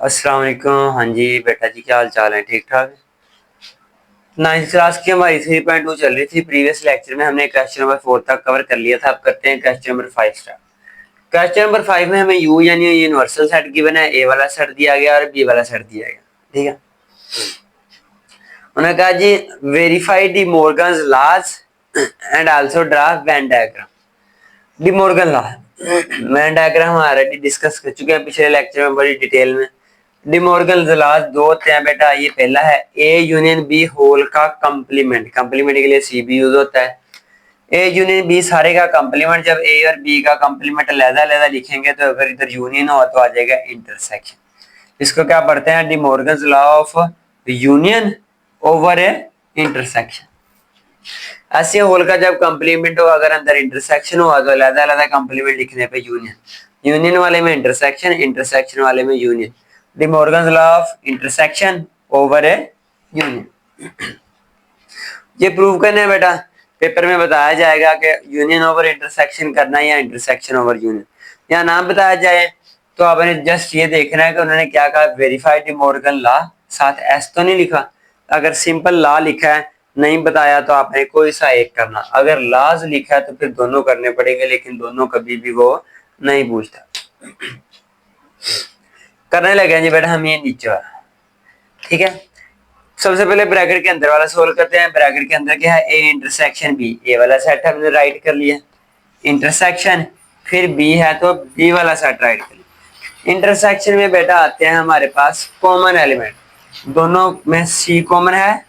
अस्सलाम वालेकुम। हाँ जी बेटा जी, क्या हाल चाल है? ठीक ठाक। नाइन्थ क्लास की हमारी 3.2 चल रही थी। प्रीवियस लेक्चर में हमने क्वेश्चन नंबर 4 तक कवर कर लिया था। अब करते हैं question number 5 start. Question number 5 में हमें यू यानी यूनिवर्सल सेट गिवन है, ए वाला सेट दिया गया और बी वाला सेट दिया गया। ठीक है, उन्होंने कहा जी verify De Morgan's laws and also draw Venn diagram. De Morgan law Venn diagram हम ऑलरेडी डिस्कस कर चुके हैं पिछले लेक्चर में बड़ी डिटेल में। डिमोर्गन लॉज दो होते हैं बेटा। ये पहला है ए यूनियन बी होल का कंप्लीमेंट। कंप्लीमेंट के लिए सी बी यूज होता है। ए यूनियन बी सारे का कंप्लीमेंट। जब ए और बी का कंप्लीमेंट अलग-अलग लिखेंगे तो अगर इधर यूनियन हो तो आ जाएगा इंटरसेक्शन। इसको क्या पढ़ते हैं? De Morgan law of union over a intersection. ऐसे होल का जब कंप्लीमेंट हो, अगर अंदर इंटरसेक्शन हुआ तो अलग-अलग कंप्लीमेंट लिखने पे यूनियन, यूनियन वाले में इंटरसेक्शन, इंटरसेक्शन वाले में union. De Morgan law of intersection over a union. ये प्रूव करना है बेटा। पेपर में बताया जाएगा कि यूनियन ओवर इंटरसेक्शन करना है या इंटरसेक्शन ओवर यूनियन। या नाम बताया जाए तो आपने जस्ट ये देखना है कि उन्होंने क्या कहा, वेरीफाइड डिमोर्गन लॉ, साथ एस तो नहीं लिखा। अगर सिंपल लॉ लिखा है, नहीं बताया तो आपने कोई सा एक करना। अगर लॉज लिखा है तो फिर दोनों करने पड़ेंगे, लेकिन दोनों कभी भी वो नहीं पूछता। करने लगे जी बेटा हम ये नीचे वाला। ठीक है, सबसे पहले ब्रैकेट के अंदर वाला सोल्व करते हैं। ब्रैकेट के अंदर क्या है? ए इंटरसेक्शन बी। ए वाला सेट हमने राइट कर लिया, इंटरसेक्शन, फिर बी है तो बी वाला सेट राइट कर लिया। इंटरसेक्शन में बेटा आते हैं हमारे पास कॉमन एलिमेंट। दोनों में सी कॉमन है,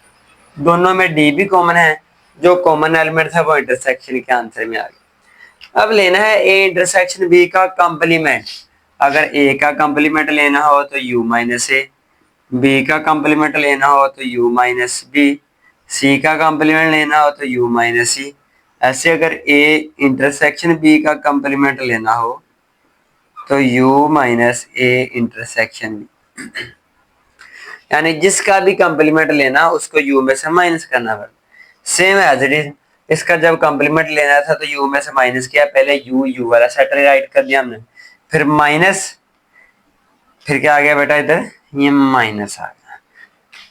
दोनों में डी भी कॉमन है। जो कॉमन एलिमेंट था वो इंटरसेक्शन के आंसर में आ गया। अब लेना है ए इंटरसेक्शन बी का कंप्लीमेंट। अगर ए का कंप्लीमेंट लेना हो तो यू माइनस ए, बी का कंप्लीमेंट लेना हो तो u माइनस बी, सी का कंप्लीमेंट लेना हो तो u माइनस सी। ऐसे अगर a इंटरसेक्शन b का कंप्लीमेंट लेना हो तो u minus a intersection b। यानी जिसका भी कंप्लीमेंट लेना उसको u में से माइनस करना पड़ेगा। सेम एज इट इज, इसका जब कंप्लीमेंट लेना था तो u में से माइनस किया। पहले u वाला सेट राइट कर दिया हमने, फिर माइनस, फिर क्या आ गया बेटा इधर? ये माइनस आ गया।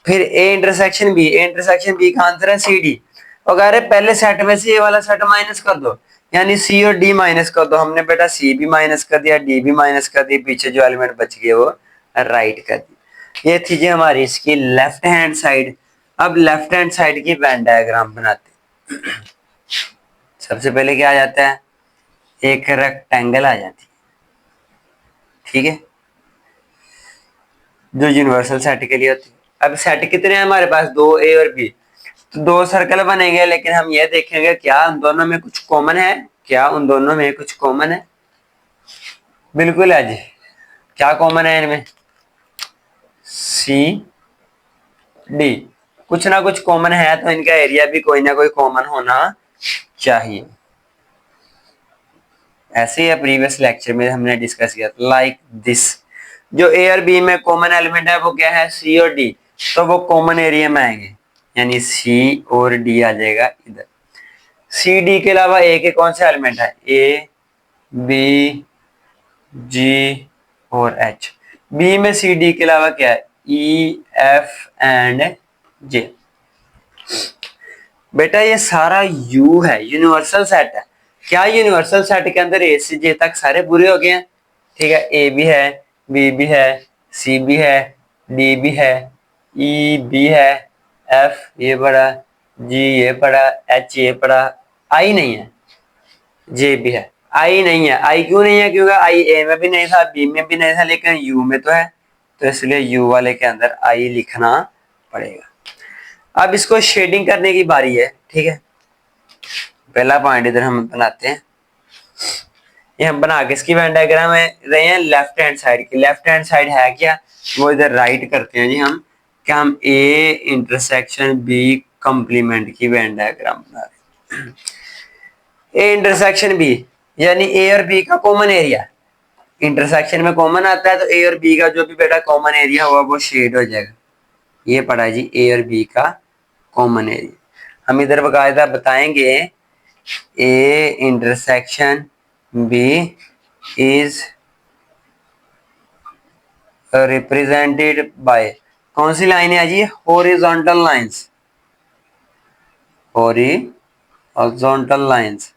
फिर A intersection B, A intersection B का आंसर है सी डी। अगर पहले सेट में से ये वाला सेट माइनस कर दो, यानी सी और डी माइनस कर दो। हमने बेटा सी भी माइनस कर दिया, डी भी माइनस कर दी, पीछे जो एलिमेंट बच गए वो राइट कर दी। ये थी जी हमारी इसकी लेफ्ट हैंड साइड। अब लेफ्ट हैंड साइड की वेन डायग्राम बनाते। सबसे पहले क्या आ जाता है? एक रेक्टेंगल आ जाती है। ठीक है, जो यूनिवर्सल सेट के लिए होती है। अब सेट कितने हैं हमारे पास? दो, ए और बी। तो दो सर्कल बनेंगे, लेकिन हम ये देखेंगे क्या उन दोनों में कुछ कॉमन है? क्या उन दोनों में कुछ कॉमन है? बिल्कुल है जी। क्या कॉमन है इनमें? सी डी, कुछ ना कुछ कॉमन है, तो इनका एरिया भी कोई ना कोई कॉमन होना चाहिए। ऐसे ही प्रीवियस लेक्चर में हमने डिस्कस किया लाइक दिस। जो ए और बी में कॉमन एलिमेंट है वो क्या है? सी और डी। तो वो कॉमन एरिया में आएंगे, यानी सी और डी आ जाएगा इधर। सी डी के अलावा ए के कौन से एलिमेंट है? ए, बी, जी और एच। बी में सी डी के अलावा क्या है? ई, एफ एंड जे। बेटा ये सारा यू है, यूनिवर्सल सेट है। क्या यूनिवर्सल सेट के अंदर ए से जे तक सारे पूरे हो गए हैं? ठीक है, ए भी है, बी भी है, सी भी है, डी भी है, ई भी है, एफ ये पड़ा, जी ये पड़ा, एच ये पड़ा, आई नहीं है, जे भी है, आई नहीं है। आई क्यों नहीं है? क्योंकि आई ए में भी नहीं था, बी में भी नहीं था, लेकिन यू में तो है, तो इसलिए यू वाले के अंदर आई लिखना पड़ेगा। अब इसको शेडिंग करने की बारी है। ठीक है, पहला पॉइंट इधर हम बनाते हैं। ये हम बना के इसकी वेन डायग्राम में रहे हैं लेफ्ट हैंड साइड की। लेफ्ट हैंड साइड है क्या? वो इधर राइट करते हैं जी हम। क्या हम ए इंटरसेक्शन बी कंप्लीमेंट की वेन डायग्राम बना रहे हैं। ए इंटरसेक्शन बी यानी ए और बी का कॉमन एरिया। इंटरसेक्शन में कॉमन आता है तो ए और बी का जो भी बेटा कॉमन एरिया हुआ वो शेड हो जाएगा। ये पड़ा है जी ए और बी का कॉमन एरिया। हम इधर बकायदा बताएंगे A intersection B is represented by, कौन सी लाइन है जी? हॉरिजॉन्टल लाइंस, हॉरिजॉन्टल लाइंस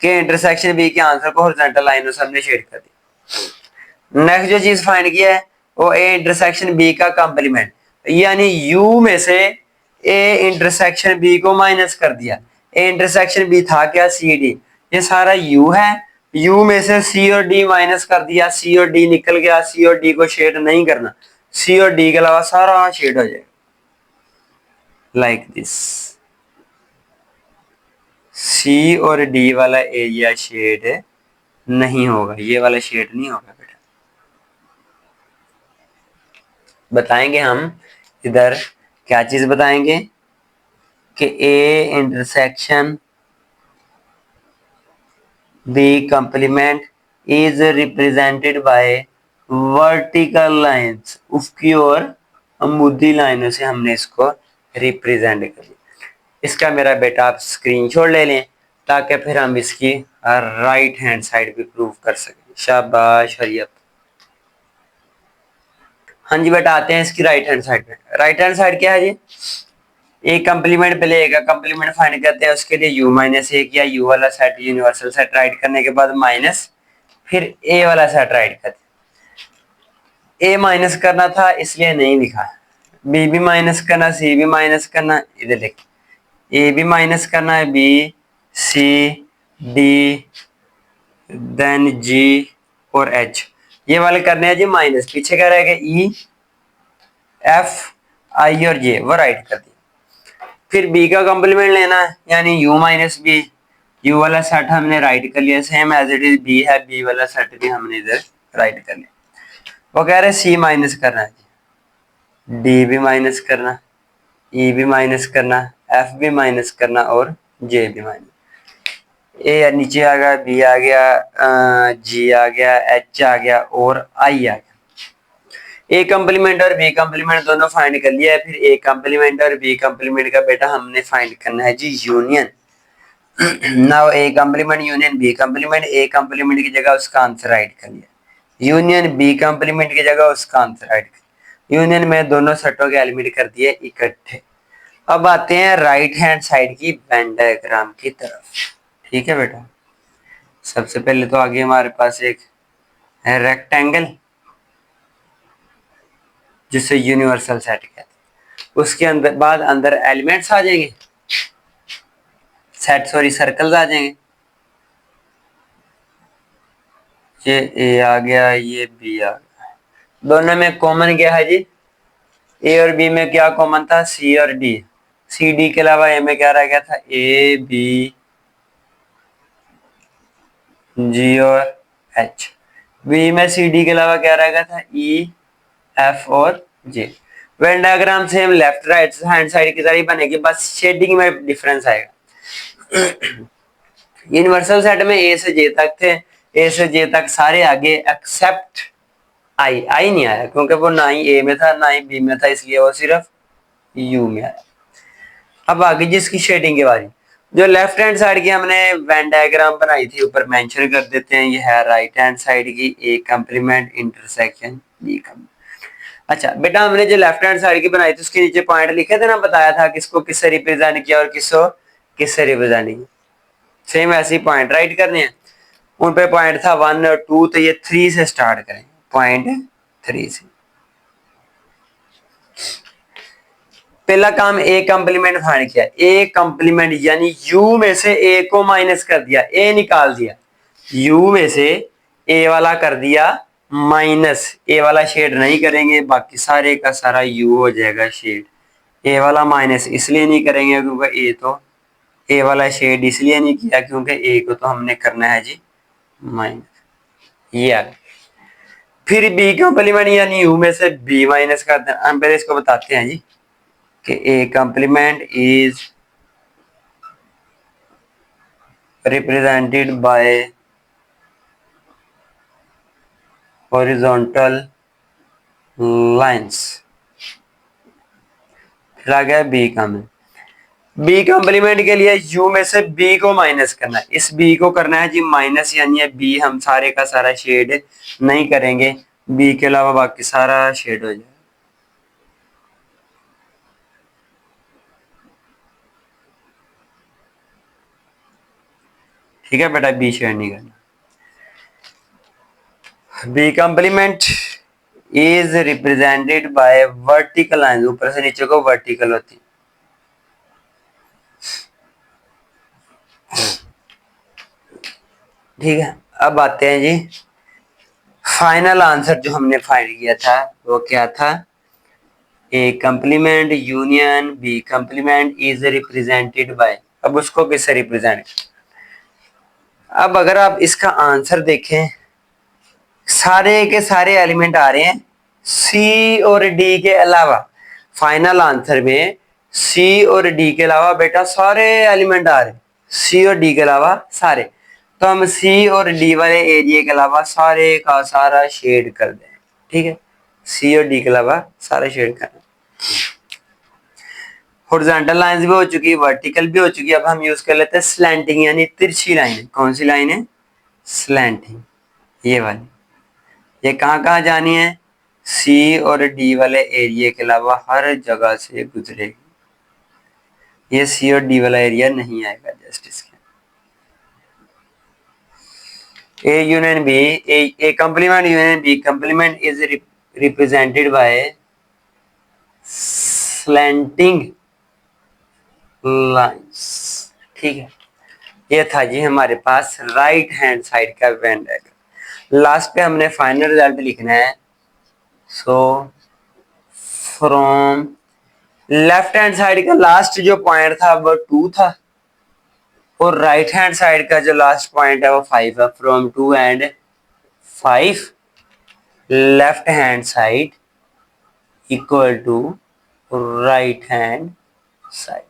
के इंटरसेक्शन बी के आंसर को हॉरिजॉन्टल लाइनों से हमने शेड कर दिया। नेक्स्ट जो चीज फाइंड किया है वो ए इंटरसेक्शन बी का कंप्लीमेंट, यानी यू में से ए इंटरसेक्शन बी को माइनस कर दिया। ए इंटरसेक्शन बी था क्या? सी डी, ये सारा यू है, यू में से सी और डी माइनस कर दिया, सी और डी निकल गया, सी और डी को शेड नहीं करना, सी और डी के अलावा सारा शेड हो जाएगा लाइक दिस। सी और डी वाला एरिया शेड नहीं होगा, ये वाला शेड नहीं होगा बेटा। बताएंगे हम इधर क्या चीज बताएंगे कि A intersection B complement is represented by vertical lines, उसकी और अमूदी लाइनों से हमने इसको रिप्रेजेंट कर लिया। इसका मेरा बेटा आप स्क्रीनशॉट ले लें ताकि फिर हम इसकी राइट हैंड साइड भी प्रूव कर सकें। शाबाश हरियत। हाँ जी बेटा, आते हैं इसकी राइट हैंड साइड पे। राइट हैंड साइड क्या है जी? ए कंप्लीमेंट, पहले ए का कंप्लीमेंट फाइंड करते हैं, उसके लिए u माइनस ए किया, u वाला सेट यूनिवर्सल सेट राइट करने के बाद माइनस, फिर a वाला सेट राइट करते। a माइनस करना था इसलिए नहीं लिखा, b भी माइनस करना, c भी माइनस करना, इधर लिख a भी माइनस करना है, b c d then g और h, ये वाले करने हैं जी माइनस। पीछे क्या रहेगा? e f i और j, वो राइट कर दिया। फिर b का कंप्लीमेंट लेना है, यानी u माइनस बी, u वाला सेट हमने राइट कर लिया, same as it is b है, b वाला सेट भी हमने इधर राइट कर लिया। वो कह रहे c माइनस करना है, d भी माइनस करना, e भी माइनस करना, f भी माइनस करना और j भी माइनस। a नीचे आ गया, b आ गया, g आ गया, h आ गया और i आ गया। ए कंप्लीमेंट और बी कंप्लीमेंट दोनों फाइंड कर लिया है, फिर ए कंप्लीमेंट और बी कंप्लीमेंट का बेटा हमने फाइंड करना है जी यूनियन। नाउ ए कंप्लीमेंट यूनियन बी कंप्लीमेंट, ए कंप्लीमेंट की जगह उसका आंसर राइट कर लिया, यूनियन बी कंप्लीमेंट की जगह उसका आंसर राइट कर, यूनियन में दोनों सेटों के एलिमेंट कर दिए इकट्ठे। अब आते हैं राइट हैंड साइड की वेन डायग्राम की तरफ। ठीक है बेटा, सबसे पहले तो आगे हमारे पास एक है रेक्टेंगल जिसे यूनिवर्सल सेट कहते हैं, उसके अंदर बाद अंदर एलिमेंट्स आ जाएंगे, सेट सॉरी सर्कल्स आ जाएंगे। ये ए आ गया, ये बी आ गया, दोनों में कॉमन क्या है जी? ए और बी में क्या कॉमन था? सी और डी, सी डी के अलावा ए में क्या रह गया था? ए बी जी और एच। बी में सी डी के अलावा क्या रह गया था? ई एफ और जे। Venn diagram same left right hand side की तरह बनेगी, बस शेडिंग में डिफरेंस आएगा। यूनिवर्सल सेट में ए से जे तक थे, ए से जे तक सारे आगे एक्सेप्ट आई, आई नहीं आया क्योंकि वो ना ही ए में था ना ही बी में था, इसलिए वो सिर्फ यू में आया। अब आगे जिसकी शेडिंग के बारे में, जो लेफ्ट हैंड साइड की हमने वेन डायग्राम बनाई थी ऊपर मेंशन कर देते हैं, ये है राइट हैंड साइड की ए कंप्लीमेंट इंटरसेक्शन बी कंप्लीमेंट। अच्छा बेटा, हमने जो लेफ्ट हैंड साइड की बनाई थी उसके नीचे पॉइंट लिखे थे ना, बताया था किसको किससे रिप्रेजेंट किया और किसको किससे रिप्रेजेंट किया। सेम ऐसे ही पॉइंट राइट करने हैं, उन पे पॉइंट था 1 और 2, तो ये 3 से स्टार्ट करें, पॉइंट 3 से। पहला काम ए कंप्लीमेंट फाइंड किया, ए कंप्लीमेंट यानी यू में से ए को माइनस कर दिया, ए निकाल दिया, यू में से ए वाला कर दिया माइनस, ए वाला शेड नहीं करेंगे, बाकी सारे का सारा यू हो जाएगा शेड। ए वाला माइनस इसलिए नहीं करेंगे क्योंकि ए तो ए वाला शेड इसलिए नहीं किया क्योंकि ए को तो हमने करना है जी माइनस, ये आ गया। फिर बी कंप्लीमेंट यानी यू में से बी माइनस कर देना। हम पहले इसको बताते हैं जी कि A complement is represented by horizontal lines. फिर आ गया बी कंप्लीमेंट, बी कंप्लीमेंट के लिए यू में से बी को माइनस करना है, इस बी को करना है जी माइनस, यानी बी हम सारे का सारा शेड नहीं करेंगे, बी के अलावा बाकी सारा शेड हो जाए। ठीक है बेटा, बी शेड नहीं करना। B complement is represented by vertical line, ऊपर से नीचे को वर्टिकल होती। ठीक है, अब आते हैं जी फाइनल आंसर जो हमने फाइंड किया था वो क्या था? A complement union B complement is represented by. अब उसको किससे रिप्रेजेंट? अब अगर आप इसका आंसर देखें, सारे के सारे एलिमेंट आ रहे हैं सी और डी के अलावा। फाइनल आंसर में सी और डी के अलावा बेटा सारे एलिमेंट आ रहे हैं, सी और डी के अलावा सारे। तो हम सी और डी वाले एरिया के अलावा सारे का सारा शेड कर दें। ठीक है, सी और डी के अलावा सारा शेड करना। हॉरिजॉन्टल लाइंस भी हो चुकी है, वर्टिकल भी हो चुकी है। अब हम यूज कर लेते हैं स्लैंटिंग यानी तिरछी लाइन। कौन सी लाइन है? स्लैंटिंग, ये वाली। ये कहाँ कहाँ जानी है? सी और डी वाले एरिया के अलावा हर जगह से गुजरेगी। ये सी और डी वाला एरिया नहीं आएगा जस्ट इसके। A union B, A complement union B complement is represented by slanting lines. ठीक है, ये था जी हमारे पास राइट हैंड साइड का वेन डायग्राम। लास्ट पे हमने फाइनल रिजल्ट लिखना है। So from left hand side का लास्ट जो पॉइंट था वो 2 था, और राइट हैंड साइड का जो लास्ट पॉइंट है वो 5 है। From 2 and 5 left hand side equal to right hand side.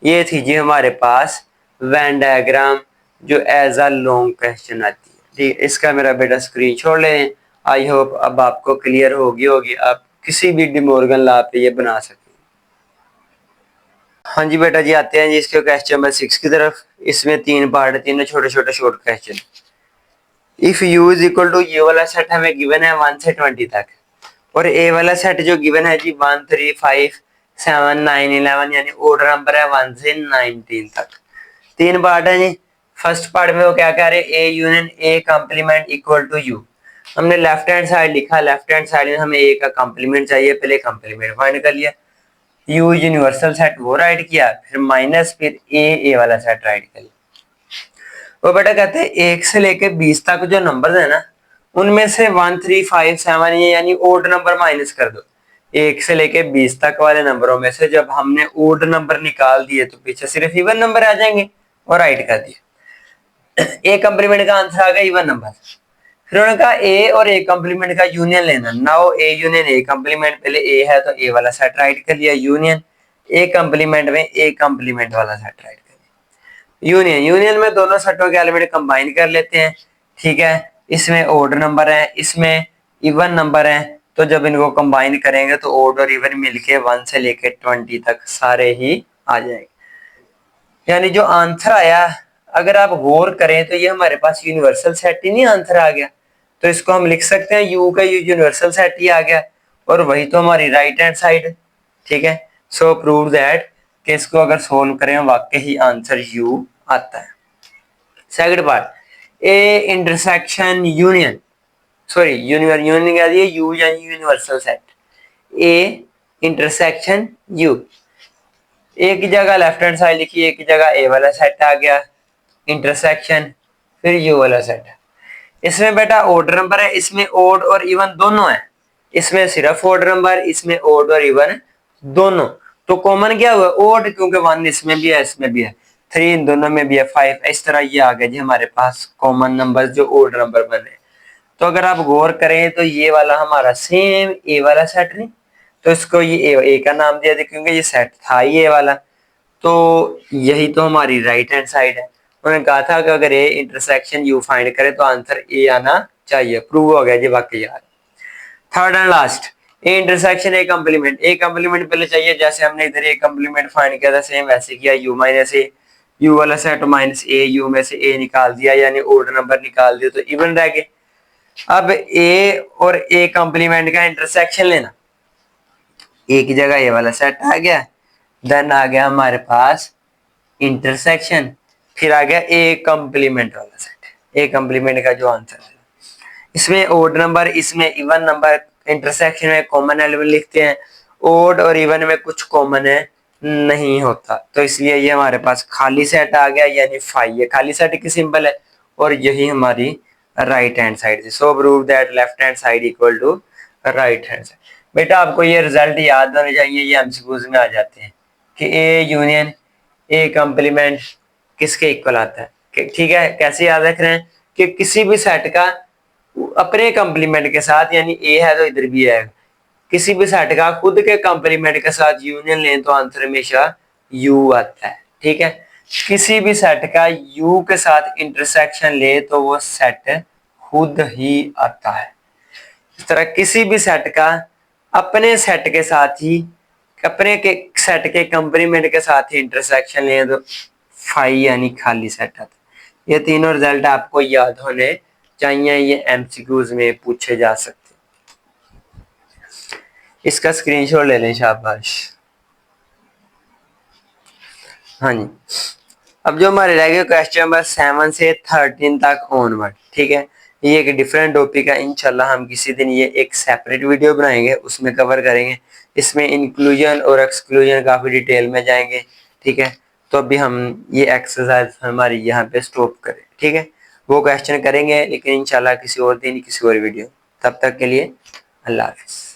ये थी जी हमारे पास वेन डायग्राम जो एज अ लॉन्ग क्वेश्चन आती है। ठीक है, इसका मेरा बेटा स्क्रीन छोड़ लें। आई होप अब आपको क्लियर होगी, आप किसी भी डिमोर्गन लॉ पे ये बना सकते हैं। हाँ जी बेटा जी, आते हैं जी इसके क्वेश्चन नंबर 6 की तरफ। इसमें 3 पार्ट है, तीनों छोटे छोटे short question. If U is equal to, ये वाला सेट हमें गिवन है 1 से 20 तक, और ए वाला सेट जो गिवन है जी 1 3 5 7 9 11 यानी ऑर्डर नंबर है 1 से 19 तक। 3 पार्ट है जी। फर्स्ट पार्ट में वो क्या कह रहे हैं? A union A complement equal to U. हमने लेफ्ट हैंड साइड लिखा, लेफ्ट हैंड साइड में हमें ए का कंप्लीमेंट चाहिए, पहले कंप्लीमेंट फाइंड कर लिया। यू यूनिवर्सल सेट वो राइट किया, फिर माइनस, फिर ए वाला सेट राइट कर लिया। वो बेटा कहते हैं 1 से लेके 20 तक जो नंबर है ना, उनमें से 1 3 5 7 ये यानी ओड नंबर माइनस कर दो। 1 से लेके 20 तक वाले नंबरों में से जब हमने ओड नंबर निकाल दिए तो पीछे सिर्फ इवन नंबर आ जाएंगे, और राइट कर दिया। ए कंप्लीमेंट का आंसर आ गया इवन नंबर। फिर उन्होंने कहा ए और ए कंप्लीमेंट का यूनियन लेना। Now A union A complement, पहले ए है तो ए वाला सेट राइट कर लिया, यूनियन ए कंप्लीमेंट में ए कंप्लीमेंट वाला सेट राइट कर लिया। यूनियन में दोनों सेटों के एलिमेंट कंबाइन कर लेते हैं। ठीक है, इसमें ओड नंबर है, इसमें इवन नंबर है, तो जब इनको कंबाइन करेंगे तो ओड और इवन मिलके 1 से लेके 20 तक सारे ही आ जाएंगे। यानी जो आंसर आया, अगर आप गौर करें तो ये हमारे पास यूनिवर्सल सेट ही नहीं आंसर आ गया, तो इसको हम लिख सकते हैं यू का यूनिवर्सल सेट ही आ गया, और वही तो हमारी राइट हैंड साइड। ठीक है, सो प्रूव दैट कि इसको अगर सोल्व करें वाकई ही आंसर यू आता है। Second part, A intersection union, sorry union कह दिए, यू यानी universal set, A intersection you. एक ही जगह लेफ्ट हैंड साइड लिखी, एक ही जगह ए वाला सेट आ गया, इंटरसेक्शन, फिर यू वाला सेट। इसमें बेटा ऑर्डर नंबर है, इसमें ओड और इवन दोनों है, इसमें सिर्फ ऑर्डर नंबर, इसमें ओड और इवन दोनों। तो कॉमन क्या हुआ? ओड, क्योंकि 1 इसमें भी है इसमें भी है, 3 इन दोनों में भी है, 5 इस तरह ये आ गया जी हमारे पास कॉमन नंबर जो ऑर्डर नंबर बने। तो अगर आप गौर करें तो ये वाला हमारा सेम ए वाला सेट नहीं, तो इसको ये ए का नाम दिया था क्योंकि ये सेट था ये वाला। तो यही तो हमारी राइट हैंड साइड है। उन्होंने कहा था कि अगर ए इंटरसेक्शन यू फाइंड करे तो आंसर ए आना चाहिए। प्रूव हो गया जी वाकई यार। Third and last, A intersection A complement. A complement पहले चाहिए, जैसे हमने इधर ए कंप्लीमेंट फाइंड किया था सेम वैसे किया, यू माइनस ए, यू वाला सेट माइनस ए, यू में से ए निकाल दिया यानी ऑर्डर नंबर निकाल दिया तो इवन रह गए। अब ए और ए कॉम्प्लीमेंट का इंटरसेक्शन लेना, ए की जगह ये वाला सेट आ गया, देन आ गया हमारे पास इंटरसेक्शन, फिर आ गया ए कॉम्प्लीमेंट वाला सेट, ए कॉम्प्लीमेंट का जो आंसर है इसमें ओड नंबर, इसमें इवन नंबर, इंटरसेक्शन में कॉमन एलिमेंट लिखते हैं, ओड और इवन में कुछ कॉमन है नहीं होता, तो इसलिए ये हमारे पास खाली सेट आ गया, यानी फाइव, ये खाली सेट की सिंबल है और यही हमारी राइट हैंड साइड से, so prove that left hand side equal to right hand side. बेटा आपको ये रिजल्ट याद होने चाहिए, ये एमसीक्यूज में आ जाते हैं कि ए यूनियन ए कॉम्प्लीमेंट किसके इक्वल आता है, ठीक है। कैसे याद रख रहे हैं कि किसी भी सेट का अपने कॉम्प्लीमेंट के साथ, यानी ए है तो इधर भी है, किसी भी सेट का खुद के कॉम्प्लीमेंट के साथ यूनियन लें तो आंसर हमेशा यू आता है, ठीक है। किसी भी सेट का यू के साथ इंटरसेक्शन ले तो वो सेट खुद ही आता है। इस तरह किसी भी सेट का अपने सेट के साथ ही, अपने के सेट के कॉम्प्लीमेंट के साथ ही इंटरसेक्शन ले तो फाइव यानी खाली सेट आता है। ये तीनों रिजल्ट आपको याद होने चाहिए, ये एमसीक्यूज में पूछे जा सकते। इसका स्क्रीनशॉट ले लें, शाबाश। हाँ जी, अब जो हमारे रह गए क्वेश्चन नंबर 7 से 13 तक ऑनवर्ड, ठीक है। ये एक डिफरेंट टॉपिक है, इंशाल्लाह हम किसी दिन ये एक सेपरेट वीडियो बनाएंगे, उसमें कवर करेंगे, इसमें इंक्लूजन और एक्सक्लूजन काफी डिटेल में जाएंगे, ठीक है। तो अभी हम ये एक्सरसाइज हमारी यहाँ पे स्टॉप करें, ठीक है। वो क्वेश्चन करेंगे लेकिन इंशाल्लाह किसी और दिन किसी और वीडियो, तब तक के लिए अल्लाह हाफिज।